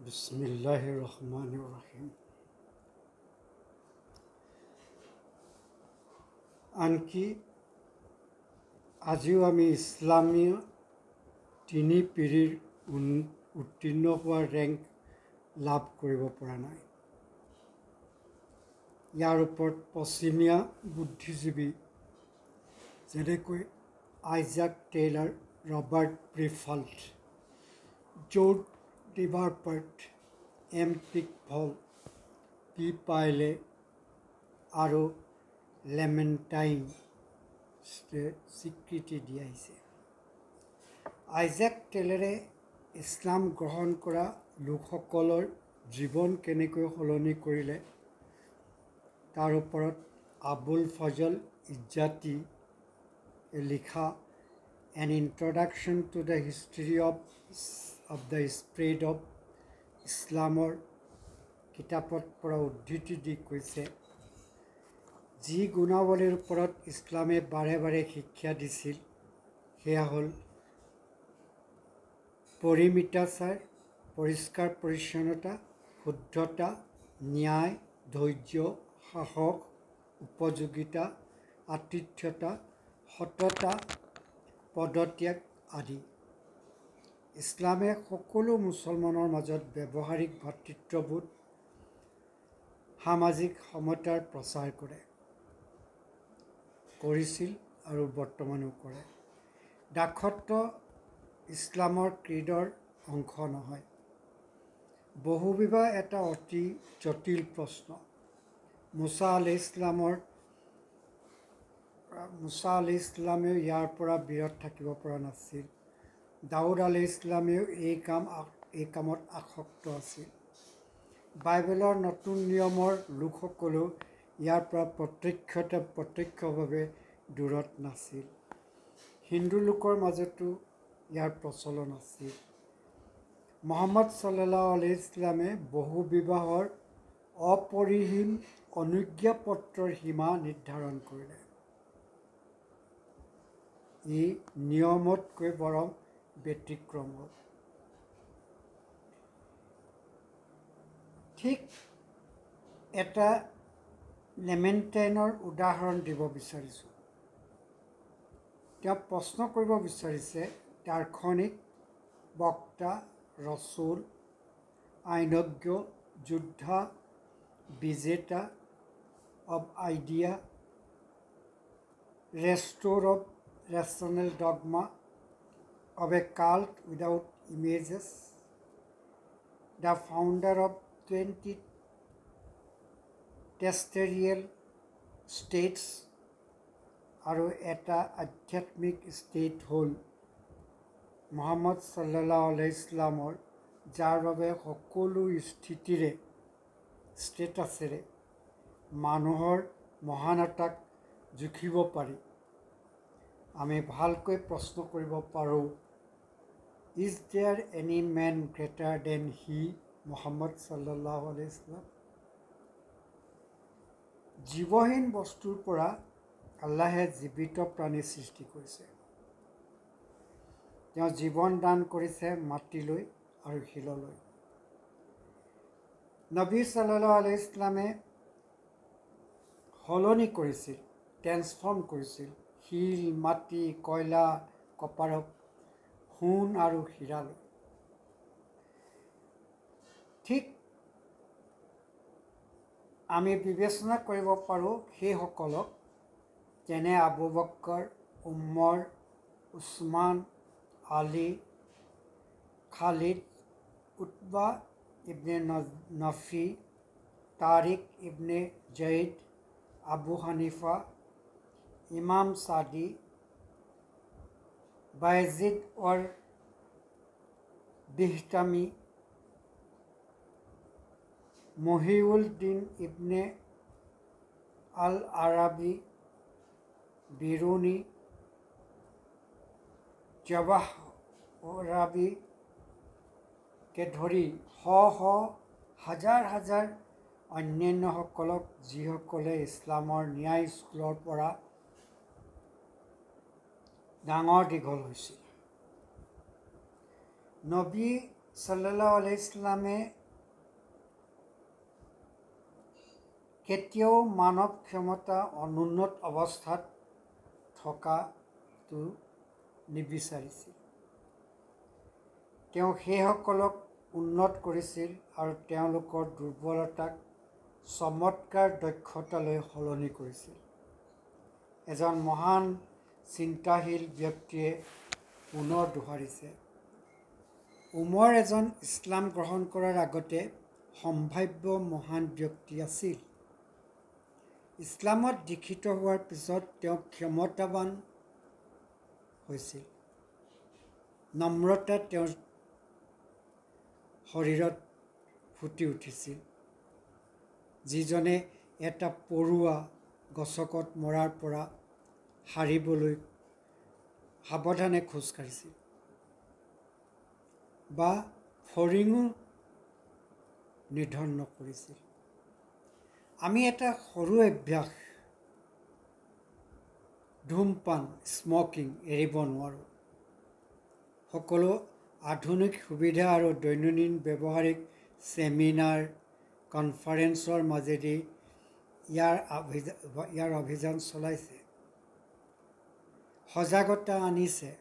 বিসমিল্লাহিৰ ৰহমানিৰ ৰহিম। আনকি আজিও আমি ইছলামীয় তিনি পিঢ়িৰ উত্তীৰ্ণ হোৱাৰ ৰেংক লাভ কৰিব পৰা নাই। ইয়াৰ ওপৰত পশ্চিমীয়া বুদ্ধিজীৱী যেনেকৈ Isaac Taylor, Robert Briffault, George ডিভাৰপাৰ্ট, এম পিকফল, পি পাইলে আৰু লেমেণ্টাইনে স্বীকৃতি দি আহিছে। আইজাক টেইলাৰে ইছলাম গ্ৰহণ কৰা লোকসকলৰ জীৱন কেনেকৈ সলনি কৰিলে তাৰ ওপৰত আবুল ফজল ইজ্জাতীয়ে লিখা N introduction to the history of the spread of ইছলামৰ কিতাপত পৰা উদ্ধৃতি দি কৈছে, যি গুণাৱলীৰ ওপৰত ইছলামে বাৰে বাৰে শিক্ষা দিছিল সেয়া হ'ল পৰিমিতাচাৰ, পৰিষ্কাৰ পৰিচ্ছন্নতা, শুদ্ধতা, ন্যায়, ধৈৰ্য, সাহস, উপযোগিতা, আতিথ্যতা, সততা, পদত্যাগ আদি। ইছলামে সকলো মুছলমানৰ মাজত ব্যৱহাৰিক ভাতৃত্ববোধ, সামাজিক সমতাৰ প্ৰচাৰ কৰিছিল আৰু বৰ্তমানো কৰে। দাসত্ব ইছলামৰ ক্ৰীডৰ অংশ নহয়। বহুবিবাহ এটা অতি জটিল প্ৰশ্ন। মুছা আলাইহিছ ইছলামেও ইয়াৰ পৰা বিৰত থাকিব পৰা নাছিল। দাউদ আলাইহিছ ইছলামেও এই কামত আসক্ত আছিল। বাইবেলৰ নতুন নিয়মৰ লোকসকলেও ইয়াৰ পৰা প্ৰত্যক্ষভাৱে দূৰত নাছিল। হিন্দু লোকৰ মাজতো ইয়াৰ প্ৰচলন আছিল। মুহাম্মদ ছাল্লাল্লাহু আলাইহি ওয়াসাল্লামে বহু বিবাহৰ অপৰিসীম অনুজ্ঞাপত্ৰৰ সীমা নিৰ্ধাৰণ কৰিলে। ই নিয়মতকৈ বৰং ব্যতিক্ৰম হ'ল। ঠিক এটা লেমেণ্টাইনৰ উদাহৰণ দিব বিচাৰিছোঁ। তেওঁ প্ৰশ্ন কৰিব বিচাৰিছে, দাৰ্শনিক, বক্তা, ৰচুল, আইনজ্ঞ, যোদ্ধা, বিজেতা of idea, restorer of rational dogma of a cult without images, the founder of 20 terrestrial states আৰু এটা আধ্যাত্মিক ষ্টেট হ'ল মুহাম্মদ ছাল্লাল্লাহু আলাইহি ওয়াসাল্লামৰ, যাৰ বাবে সকলো ষ্টেটাছেৰে মানুহৰ মহানতাক জুখিব পাৰি। আমি ভালকৈ প্ৰশ্ন কৰিব পাৰোঁ, is there any man greater than he, Muhammad ছাল্লাল্লাহু আলাইহি ওয়াসাল্লাম? জীৱহীন বস্তুৰ পৰা আল্লাহে জীৱিত প্ৰাণী সৃষ্টি কৰিছে। তেওঁ জীৱন দান কৰিছে মাটিলৈ আৰু শিললৈ। নবী ছাল্লাল্লাহু আলাইহি ওয়াসাল্লামে সলনি কৰিছিল, ট্ৰেন্সফৰ্ম কৰিছিল শিল, মাটি, কয়লা, কপাৰক সোণ আৰু হীৰালৈ। ঠিক আমি বিবেচনা কৰিব পাৰোঁ সেইসকলক, যেনে আবু বক্কৰ, উমৰ, উছমান, আলী, খালিদ, উতবা ইবনে নফি, তাৰিক ইবনে জৈদ, আবু হানিফা, ইমাম ছাদি, বায়েজিদ অৰ বিহতামি, মহিউদ্দিন ইবনে আল আৰাবি, বিৰুনি, জৱাহৰাবীকে ধৰি হাজাৰ হাজাৰ অন্যান্যসকলক, যিসকলে ইছলামৰ ন্যায় স্কুলৰ পৰা ডাঙৰ দীঘল হৈছিল। নবী সাল্লাল্লাহু আলাইহি ইছলামে কেতিয়াও মানৱ ক্ষমতা অনুন্নত অৱস্থাত থকাটো নিবিচাৰিছিল। তেওঁ সেইসকলক উন্নত কৰিছিল আৰু তেওঁলোকৰ দুৰ্বলতাক চমৎকাৰ দক্ষতালৈ সলনি কৰিছিল। এজন মহান চিন্তাশীল ব্যক্তিয়ে পুনৰ দোহাৰিছে, উমৰ এজন ইছলাম গ্ৰহণ কৰাৰ আগতে সম্ভাৱ্য মহান ব্যক্তি আছিল। ইছলামত দীক্ষিত হোৱাৰ পিছত তেওঁ ক্ষমতাৱান হৈছিল। নম্ৰতা তেওঁৰ শৰীৰত ফুটি উঠিছিল, যিজনে এটা পৰুৱা গছকত মৰাৰ পৰা সাৰিবলৈ সাৱধানে খোজ কাঢ়িছিল, বা ফৰিঙো নিধন নকৰিছিল। আমি এটা সৰু অভ্যাস, ধূমপান, স্মকিং এৰিব নোৱাৰোঁ। সকলো আধুনিক সুবিধা আৰু দৈনন্দিন ব্যৱহাৰিক ছেমিনাৰ, কনফাৰেন্সৰ মাজেদি ইয়াৰ অভিযান চলাইছে, সজাগতা আনিছে।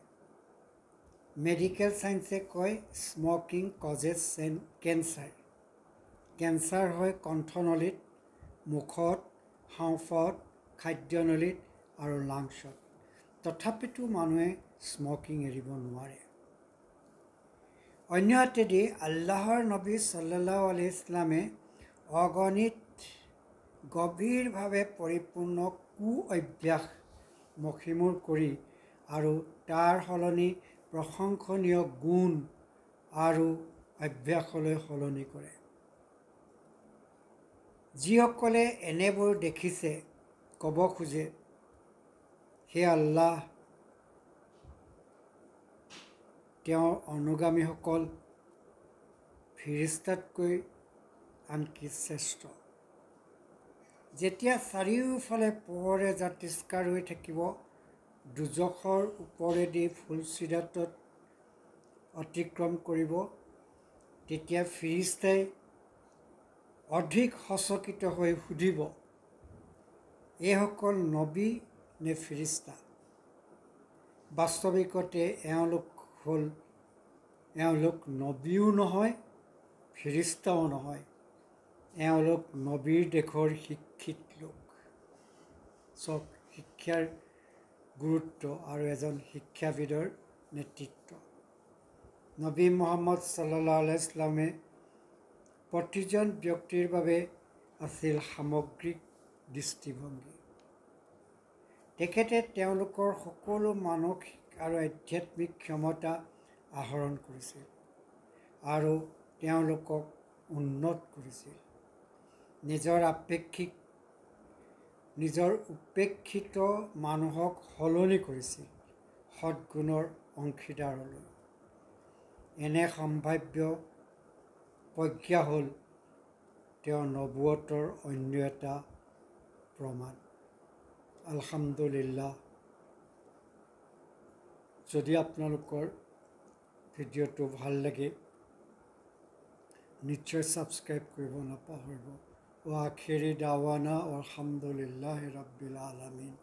মেডিকেল ছায়েন্সে কয় স্মকিং কজেছ কেঞ্চাৰ। কেঞ্চাৰ হয় কণ্ঠনলীত, মুখত, হাওঁফাওত, খাদ্যনলীত আৰু লাংছত। তথাপিতো মানুহে স্মকিং এৰিব নোৱাৰে। অন্যহাতেদি আল্লাহৰ নবী সাল্লাল্লাহু আলাইহি ইছলামে অগণিত গভীৰভাৱে পৰিপূৰ্ণ অভ্যাস মষিমূৰ কৰি আৰু তাৰ সলনি প্ৰশংসনীয় গুণ আৰু অভ্যাসলৈ সলনি কৰে। যিসকলে এনেবোৰ দেখিছে ক'ব খোজে, হে আল্লাহ, তেওঁৰ অনুগামীসকল ফিৰিস্তাতকৈ আনকি শ্ৰেষ্ঠ। যেতিয়া চাৰিওফালে পোহৰে জাতিষ্কাৰ হৈ থাকিব, দোজখৰ ওপৰেদি ফুলচিৰাটত অতিক্ৰম কৰিব, তেতিয়া ফিৰিস্তাই অধিক সচকিত হৈ সুধিব, এইসকল নবী নে ফিৰিস্তা? বাস্তৱিকতে এওঁলোক নবীও নহয়, ফিৰিস্তাও নহয়। এওঁলোক নবীৰ দেশৰ শিক্ষিত লোক। চাওক শিক্ষাৰ গুৰুত্ব আৰু এজন শিক্ষাবিদৰ নেতৃত্ব। নবী মুহাম্মদ সাল্লাল্লাহু আলাইহি ইছলামে প্ৰতিজন ব্যক্তিৰ বাবে আছিল সামগ্ৰিক দৃষ্টিভংগী। তেখেতে তেওঁলোকৰ সকলো মানসিক আৰু আধ্যাত্মিক ক্ষমতা আহৰণ কৰিছিল আৰু তেওঁলোকক উন্নত কৰিছিল। নিজৰ উপেক্ষিত মানুহক সলনি কৰিছিল সদ্গুণৰ অংশীদাৰলৈ। এনে সম্ভাৱ্য প্ৰজ্ঞা হ'ল তেওঁৰ নবুৱতৰ অন্য এটা প্ৰমাণ। আলহামদুলিল্লাহ। যদি আপোনালোকৰ ভিডিঅ'টো ভাল লাগে, নিশ্চয় ছাবস্ক্ৰাইব কৰিব নাপাহৰিব। ও আখিৰি দাৱানা আলহামদুলিল্লাহি ৰাব্বিল আলামিন।